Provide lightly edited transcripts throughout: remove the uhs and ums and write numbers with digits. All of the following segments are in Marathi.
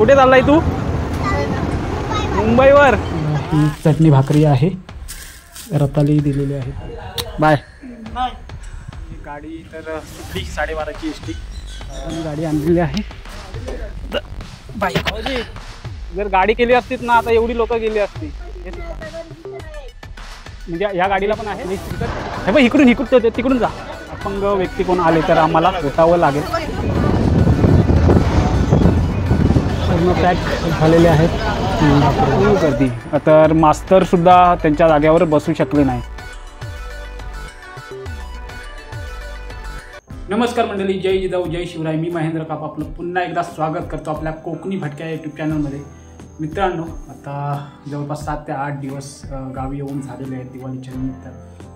कुठे चाललाय तू? मुंबईवर. ही चटणी भाकरी आहे, रताली दिलेली आहे. बाय. गाडी तर सुटली 12:30ची एसटी. गाडी आणलेली आहे. बाय. जर गाडी केली असतीत ना आता एवढी लोक गेली असती. म्हणजे ह्या गाडीला पण आहे. हे बघ इकडून इकडून तिकडून जा. अपंग व्यक्ती कोण आले तर आम्हाला उठावं लागेल. पूर्ण पॅक झालेले आहेत. गर्दी तर मास्तर सुद्धा त्यांच्या जागेवर बसू शकले नाही. नमस्कार मंडळी, जय जिजाऊ जय शिवराय. मी महेंद्र काप आपलं पुन्हा एकदा स्वागत करतो आपल्या कोकणी भटक्या यूट्यूब चॅनलमध्ये. मित्रांनो, आता जवळपास 7 ते 8 दिवस गावी येऊन झालेले आहेत दिवाळीच्या निमित्त.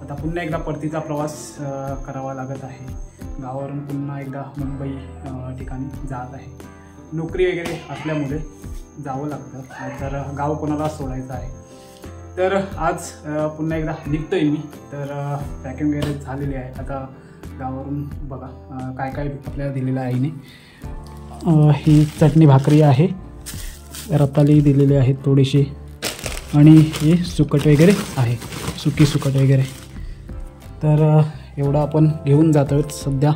आता पुन्हा एकदा परतीचा प्रवास करावा लागत आहे. गावावरून पुन्हा एकदा मुंबई ठिकाणी जात आहे. नोकरी वगैरे असल्यामुळे जावं लागतं, तर गाव कोणाला सोडायचं आहे. तर आज पुन्हा एकदा निघतोय मी. तर पॅकिंग वगैरे झालेली आहे. आता गावावरून बघा काय काय आपल्याला दिलेलं आहे आईने. ही चटणी भाकरी आहे, रताली दिलेली आहे थोडीशी, आणि हे सुकट वगैरे आहे, सुकी सुकट वगैरे. तर एवढं आपण घेऊन जातो आहोत सध्या.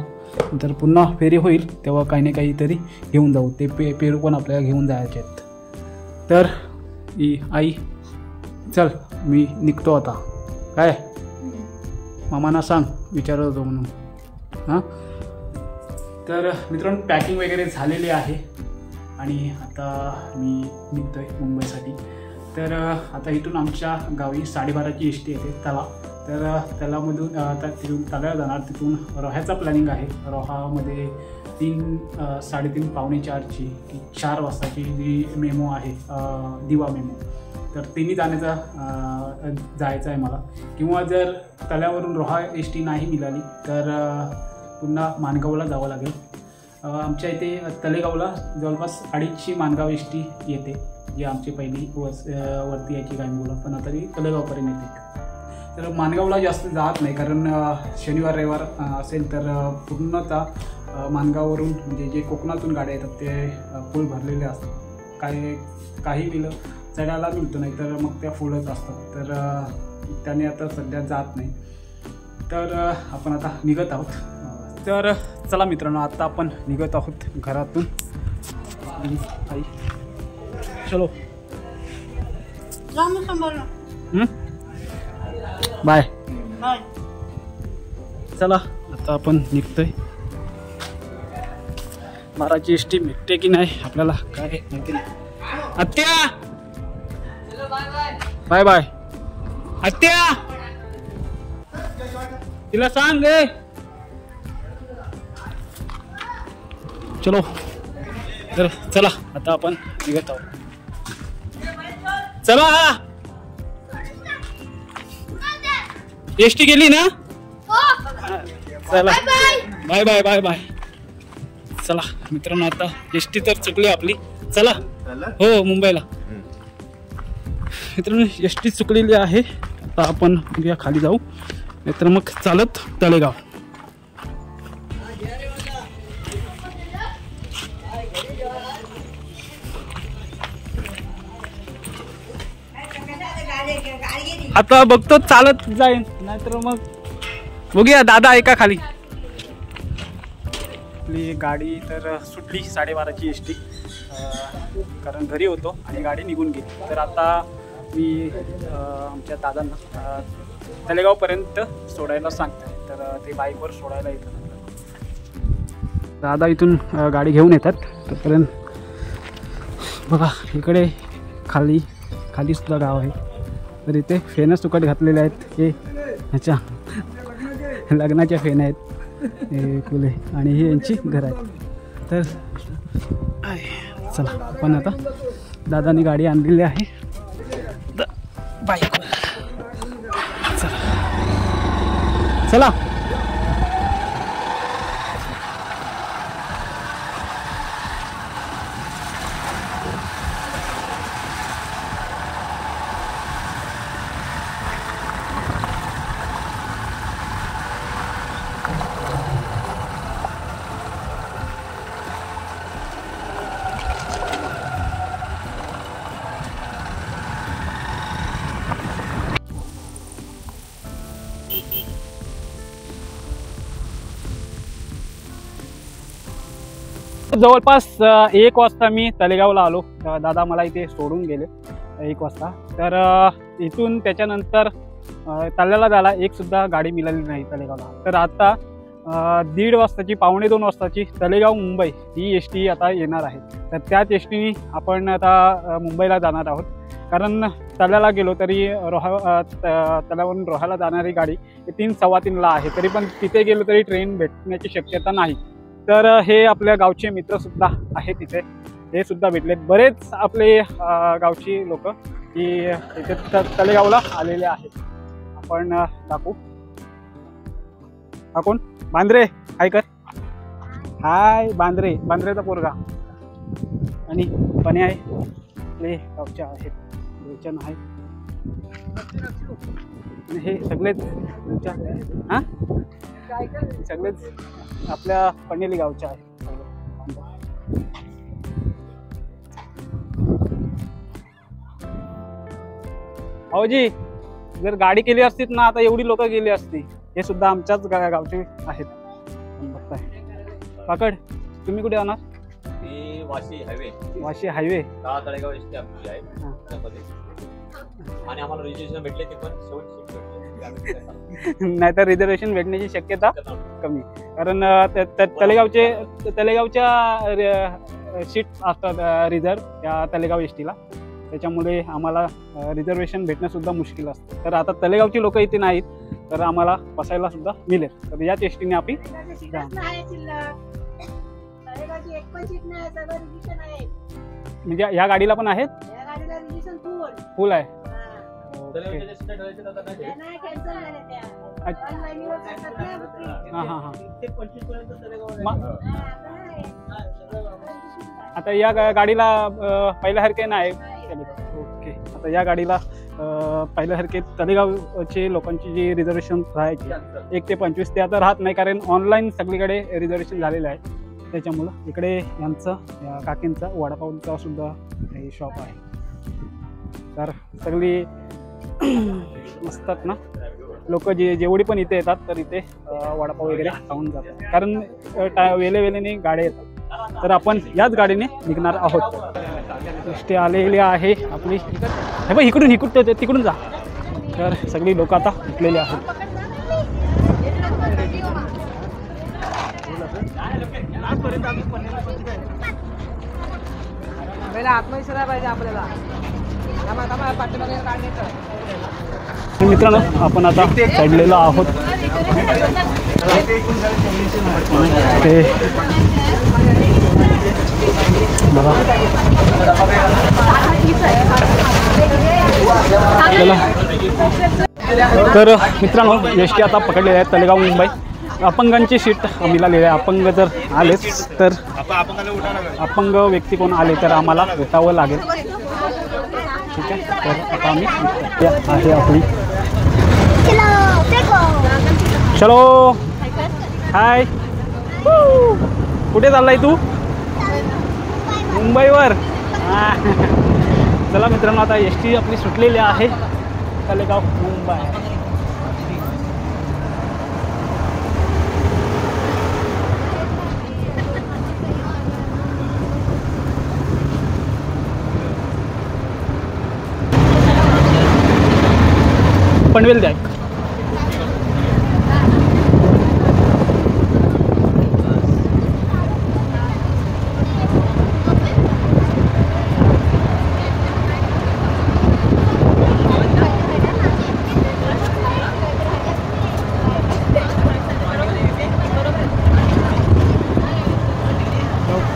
तर पुन्हा फेरी होईल तेव्हा काही ना काहीतरी घेऊन जाऊ. ते पेरू पण आपल्याला घेऊन जायचे आहेत. तर आई चल मी निघतो आता. काय मामांना सांग विचारत होतो म्हणून. हां, तर मित्रांनो पॅकिंग वगैरे झालेली आहे आणि आता मी निघतो आहे मुंबईसाठी. तर आता इथून आमच्या गावी 12:30ची एसटी येते तला. तर तलामधून आता तिथून तल्याला जाणार. तिथून रोह्याचा प्लॅनिंग आहे. रोहामध्ये 3:30 पावणे 4ची की 4 वाजताची जी मेमो आहे, दिवा मेमो, तर तिन्ही जायचं आहे मला. किंवा जर तल्यावरून रोहा एसटी नाही मिळाली तर पुन्हा माणगावला जावं लागेल. आमच्या इथे तलेगावला जवळपास 2:30ची माणगाव एसटी येते, जी आमची पहिली वरती यायची गायमुला, पण आता ती तलेगावपर्यंत येते. तर माणगावला जास्त जात नाही, कारण शनिवार रविवार असेल तर पूर्णतः माणगाववरून म्हणजे जे कोकणातून गाड्या येतात ते फुल भरलेले असतात. काही विलं चढायला मिळतो, नाही तर मग त्या फुलच असतात. तर त्याने आता सध्या जात नाही. तर आपण आता निघत आहोत. तर चला मित्रांनो, आता आपण निघत आहोत घरातून. आई चलो बाय. चला आता आपण निघतोय. बाराची एसटी भेटते की नाही आपल्याला काय माहिती नाही. आत्या बाय बाय. आत्या तिला सांग रे. चलो तर चला आता आपण निघत आहोत. चला एसटी गेली ना. चला बाय बाय बाय बाय. चला मित्रांनो, आता एसटी तर चुकली आपली. चला हो मुंबईला. मित्रांनो एसटी चुकलेली आहे. आता आपण बघूया खाली जाऊ, नाहीतर मग चालत तळेगाव. आता बघतो चालत जाईन, नाहीतर मग बघूया. दादा आहे का खाली? आपली गाडी तर सुटली 12:30ची एसटी, कारण घरी होतो आणि गाडी निघून गेली. तर आता मी आमच्या दादांना तलेगावपर्यंत सोडायला सांगतोय. तर ते बाईकवर सोडायला येतात. दादा इथून गाडी घेऊन येतात. तोपर्यंत बघा इकडे खाली सुद्धा गाव आहे. तर इथे फेनं सुकट घातलेले आहेत. हे ह्याच्या लग्नाच्या फेन आहेत, हे फुले, आणि हे यांची घर आहे. तर चला आपण आता दादानी गाडी आणलेली आहे बाईकवर. चला जवळपास 1 वाजता मी तलेगावला आलो. दादा मला इथे सोडून गेले 1 वाजता. तर इथून त्याच्यानंतर तल्याला जायला एक सुद्धा गाडी मिळाली नाही तलेगावला. तर आता 1:30 वाजताची 1:45 वाजताची तलेगाव मुंबई ही एस.टी आता येणार आहे. तर त्याच एस.टीने आपण आता मुंबईला जाणार आहोत. कारण तल्याला गेलो तरी तल्यावरून रोह्याला जाणारी गाडी 3:15ला आहे. तरी पण तिथे गेलो तरी ट्रेन भेटण्याची शक्यता नाही. तर हे आपल्या गावचे मित्रसुद्धा आहेत तिथे, हे सुद्धा भेटलेत. बरेच आपले गावची लोक की इथे तलेगावला आलेले आहेत. आपण दाखवू. हा कोण? बांद्रे. हाय कर. हाय बांद्रे. बांद्रेचा पोरगा. आणि पणे आहे आपले गावचे आहेत. वेचन आहे. आणि हे सगळेच हां सगळेच आपल्या पणेली गावचे आहेत. भाऊजी जर गाडी केली असती ना आता एवढी लोक गेली असती. हे सुद्धा आमच्याच गावचे आहेत. पाकड तुम्ही कुठे जाणार? वाशी हायवे तळेगाव एसटी आपली आहे त्यामध्ये. आणि आम्हाला रिजर्वेशन भेटले ते पण नाहीतर रिझर्वेशन भेटण्याची शक्यता कमी. कारण तलेगावच्या सीट असतात रिझर्व त्या तलेगाव एसटीला. त्याच्यामुळे आम्हाला रिझर्वेशन भेटणं सुद्धा मुश्किल असतं. तर आता तलेगावची लोक इथे नाहीत तर आम्हाला बसायला सुद्धा मिळेल. तर याच एसटीने आपण म्हणजे ह्या गाडीला पण आहेत. फुल आहे. आता या गाडीला पहिल्यासारखे नाही. ओके. आता या गाडीला पहिल्यासारखे तलेगावचे लोकांची जी रिझर्वेशन राहायची 1 ते 25 ते आता राहत नाही. कारण ऑनलाईन सगळीकडे रिझर्वेशन झालेलं आहे. त्याच्यामुळं इकडे यांचं काकींचा वडापावचा सुद्धा हे शॉप आहे. तर सगळी असतात ना लोक जेवढी पण इथे येतात तर इथे वडापाव वगैरे खाऊन जातात. कारण वेळेने गाड्या येतात. तर आपण याच गाडीने निघणार आहोत. एसटी आलेली आहे आपली. हे बघ इकडून तिकडून जा. तर सगळी लोक आता उठलेली आहेत. मित्रांनो आपण आता चढलेलो आहोत. ते तर मित्रांनो एसटी आता पकडलेली आहे तलेगाव मुंबई. अपंगांची सीट मिळालेली आहे. अपंग जर आलेच तर अपंग व्यक्ती कोण आले तर आम्हाला उठावं लागेल. ठीक आहे. तर आता आम्ही आहे आपली. चलो हाय. कुठे चाललाय तू? मुंबईवर. चला मित्रांनो आता एसटी आपली सुटलेली आहे तलेगाव मुंबई. पनवेल द्या.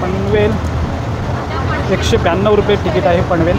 पनवेल 192 रुपये तिकीट आहे पनवेल.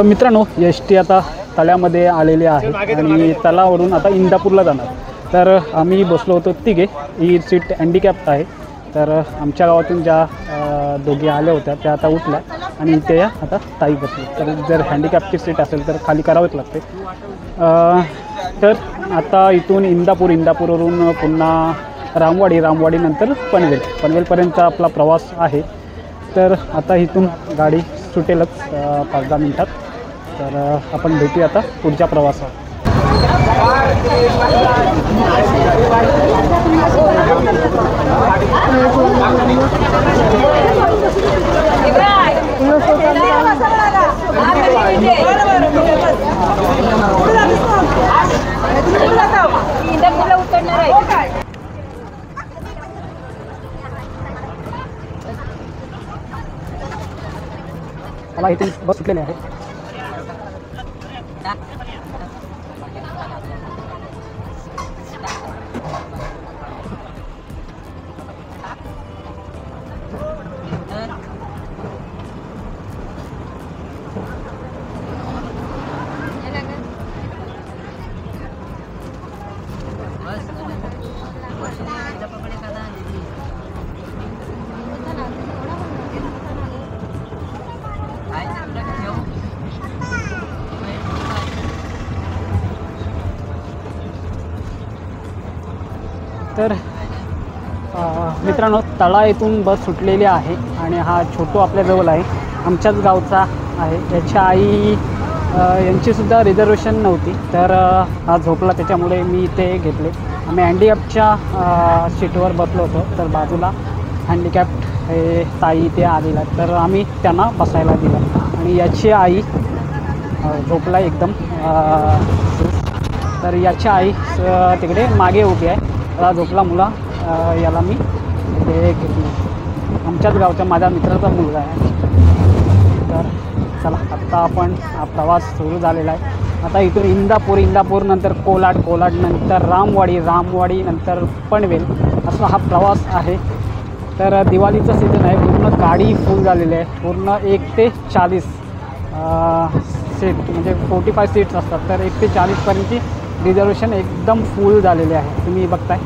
मित्रांनो एस टी आता तळ्यामध्ये आलेले आहे आणि तलावरून आता इंदापूरला जाणार. तर आम्ही बसलो होतो तिघे. ही सीट हँडिकॅप आहे. तर आमच्या गावातून ज्या दोघी आल्या होत्या त्या आता उठल्या आणि इथे या आता ताई बसले. तर जर हँडिकॅपची सीट असेल तर खाली करावेच लागते. तर आता इथून इंदापूरवरून पुन्हा रामवाडीनंतर पनवेलपर्यंत आपला प्रवास आहे. तर आता इथून गाडी सुटेलच 5-10 मिनटात. तर आपण भेटूया आता पुढच्या प्रवासात. मला इथून बस सुटलेली आहे. तर मित्रांनो तळा येथून बस सुटलेली आहे आणि हा छोटू आपल्याजवळ आहे. आमच्याच गावचा आहे. याच्या आई यांचीसुद्धा रिझर्वेशन नव्हती. तर हा झोपला त्याच्यामुळे मी इथे घेतले. आम्ही हँडिकॅपच्या सीटवर बसलो होतो. तर बाजूला हँडिकॅप हे ताई ते आलेला. तर आम्ही त्यांना बसायला दिलं आणि याची आई झोपला एकदम. तर याची आई तिकडे मागे उभी आहे. झोपला मुला याला मी हे घेतली. आमच्याच गावच्या माझ्या मित्राचा मुलगा आहे. तर चला आत्ता आपण हा प्रवास सुरू झालेला आहे. आता इथून इंदापूर नंतर कोलाड नंतर रामवाडी नंतर पनवेल असा हा प्रवास आहे. तर दिवाळीचं सीझन आहे. पूर्ण गाडी फुल झालेली आहे. पूर्ण 1 ते 40 सीट म्हणजे 45 सीट्स असतात. तर 1 ते 40पर्यंतची रिझर्वेशन एकदम फुल झालेले आहे. तुम्ही बघताय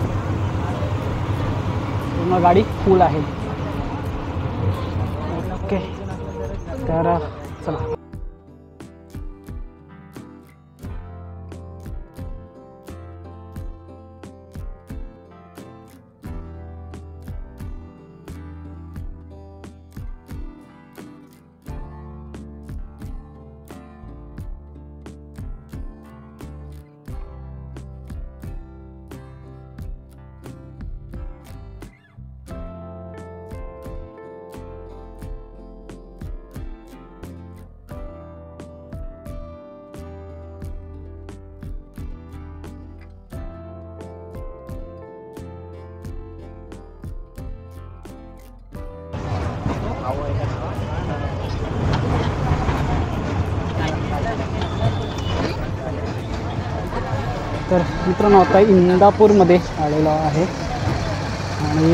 पूर्ण गाडी फुल आहे. ओके तर चला. तर मित्रांनो आता इंदापूरमध्ये आलेलो आहे आणि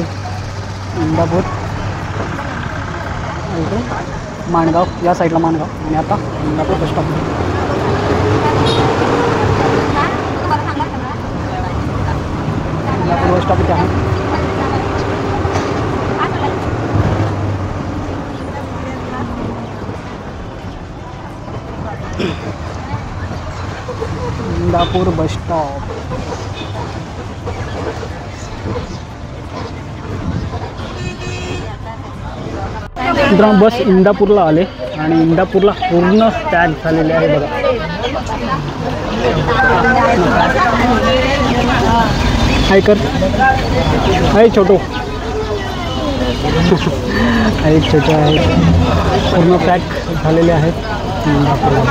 इंदापूर इकडे माणगाव या साईडला माणगाव आणि आता Indapur bus stop. Indapur bus stop इथे आहे. Indapur bus stop. मित्रांनो बस इंदापूरला आले आणि इंदापूरला पूर्ण पॅक झालेले आहे बघा. हाय कर हाय छोटू हाय छोटू आहे. पूर्ण पॅक झालेले आहेत इंदापूरला.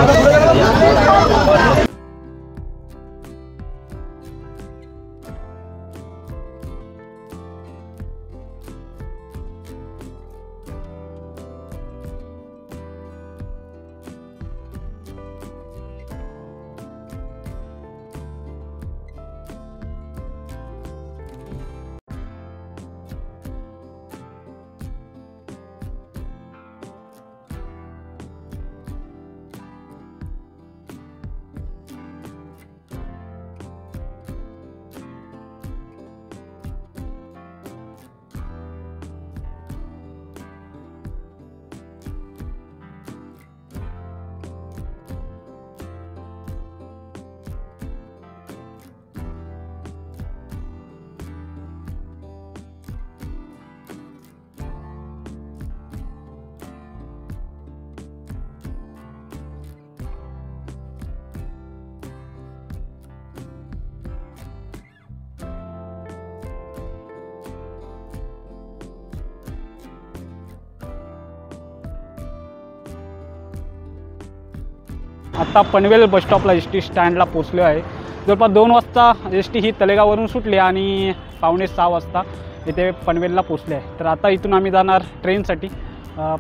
आता पनवेल बसस्टॉपला एस टी स्टँडला पोचलो आहे। जवळपास 2 वाजता एस टी ही तळेगाववरून सुटली आणि 5:45 वाजता इथे पनवेलला पोचले आहे। तर आता इथून आम्ही जाणार ट्रेनसाठी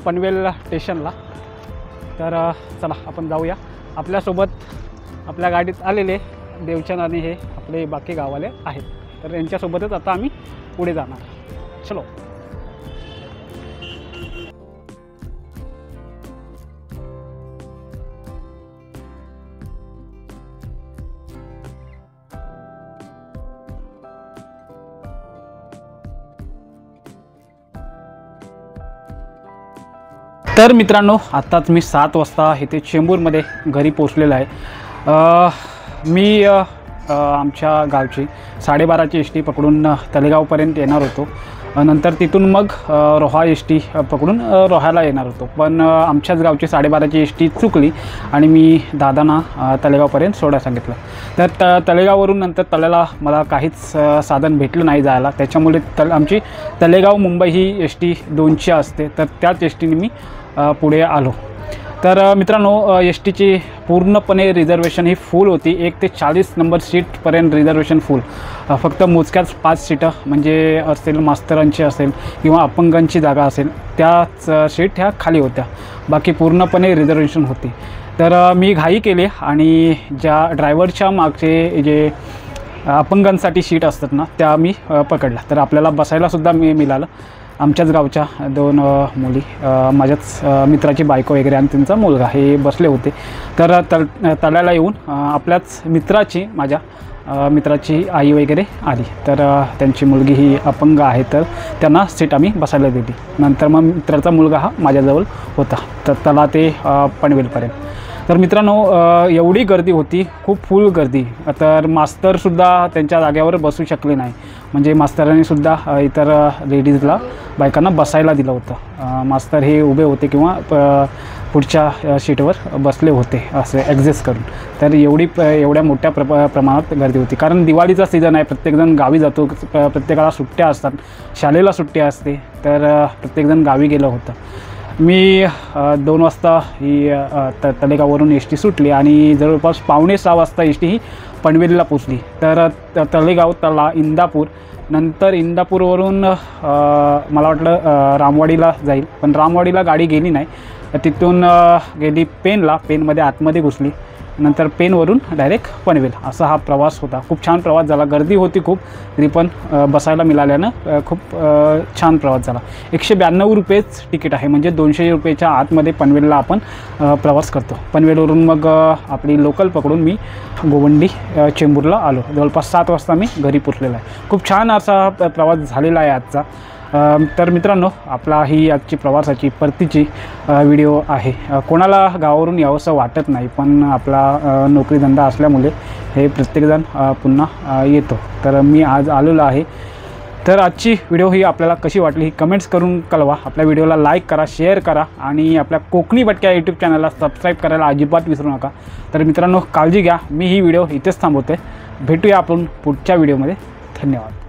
पनवेल स्टेशनला। तर चला आपण जाऊया। आपल्यासोबत आपल्या गाडीत आलेले देवचंद आणि हे आपले बाकी गाववाले आहेत, तर यांच्यासोबतच आता आम्ही पुढे जाणार। चलो। तर मित्रांनो, आत्ताच मी 7 वाजता इथे चेंबूरमध्ये घरी पोचलेलो आहे। मी आमच्या गावची 12:30ची एस टी पकडून तळेगावपर्यंत येणार होतो। नंतर तिथून मग रोहा एस टी पकडून रोह्याला येणार होतो, पण आमच्याच गावची 12:30ची एस टी चुकली आणि मी दादांना तळेगावपर्यंत सोडायला सांगितलं। तर तळेगाववरून नंतर तळेला मला काहीच साधन भेटलं नाही जायला, त्याच्यामुळे आमची तळेगाव मुंबई ही एस टी 2ची असते, तर त्याच एस टीने मी पुढे आलो। तर मित्रांनो, एस टीची पूर्णपणे रिझर्वेशन ही फुल होती। 1 ते 40 नंबर सीटपर्यंत रिझर्वेशन फुल। फक्त मोजक्याच 5 सीटं म्हणजे असेल मास्तरांची असेल किंवा अपंगांची जागा असेल त्याच सीट ह्या खाली होत्या, बाकी पूर्णपणे रिझर्वेशन होती। तर मी घाई केली आणि ज्या ड्रायव्हरच्या मागचे जे अपंगांसाठी सीट असतात ना त्या मी पकडल्या। तर आपल्याला बसायलासुद्धा मिळालं। आमच्याच गावच्या 2 मुली, माझ्याच मित्राची बायको वगैरे आणि त्यांचा मुलगा हे बसले होते। तर तळ्याला येऊन आपल्याच माझ्या मित्राची आई वगैरे आली, तर त्यांची मुलगी ही अपंग आहे, तर त्यांना सीट आम्ही बसायला दिली। नंतर मग मित्राचा मुलगा हा माझ्याजवळ होता, तर त्याला ते पनवेलपर्यंत। तर मित्रांनो, एवढी गर्दी होती, खूप फुल गर्दी। तर मास्तरसुद्धा त्यांच्या जागेवर बसू शकले नाही, म्हणजे मास्तरांनीसुद्धा इतर लेडीजला बायकांना बसायला दिलं होतं। मास्तर हे उभे होते किंवा पुढच्या सीटवर बसले होते असं ॲडजस्ट करून। तर एवढ्या मोठ्या प्रमाणात गर्दी होती, कारण दिवाळीचा सीझन आहे, प्रत्येकजण गावी जातो, प्रत्येकाला सुट्ट्या असतात, शाळेला सुट्ट्या असते, तर प्रत्येकजण गावी गेलं होतं। मी 2 वाजता ही तळेगाववरून एस टी सुटली आणि जवळपास 5:45 वाजता एस टी ही पनवेलला पोचली। तर तळेगाव, तळा, इंदापूर, नंतर इंदापूरवरून मला वाटलं रामवाडीला जाईल, पण रामवाडीला गाडी गेली नाही। तिथून गेली पेनला, पेनमध्ये आतमध्ये घुसली, नंतर पेनवरून डायरेक्ट पनवेल, असा हा प्रवास होता। खूप छान प्रवास झाला। गर्दी होती खूप, तरी पण बसायला मिळाल्यानं खूप छान प्रवास झाला। 192 रुपयेच तिकीट आहे, म्हणजे 200 रुपयेच्या आतमध्ये पनवेलला आपण प्रवास करतो। पनवेलवरून मग आपली लोकल पकडून मी गोवंडी चेंबूरला आलो। जवळपास 7 वाजता मी घरी पोचलेला आहे। खूप छान असा प्रवास झालेला आहे आजचा। तर मित्रांनो, आपला ही आजची प्रवासाची परतीची व्हिडिओ आहे। कोणाला गावावरून यावंसं वाटत नाही, पण आपला नोकरीधंदा असल्यामुळे हे प्रत्येकजण पुन्हा येतो। तर मी आज आलेलो आहे। तर आजची व्हिडिओ ही आपल्याला कशी वाटली ही कमेंट्स करून कळवा। आपल्या व्हिडिओला लाईक करा, शेअर करा आणि आपल्या कोकणी भटक्या यूट्यूब चॅनलला सबस्क्राईब करायला अजिबात विसरू नका। तर मित्रांनो, काळजी घ्या। मी ही व्हिडिओ इथेच थांबवते। भेटूया आपण पुढच्या व्हिडिओमध्ये। धन्यवाद।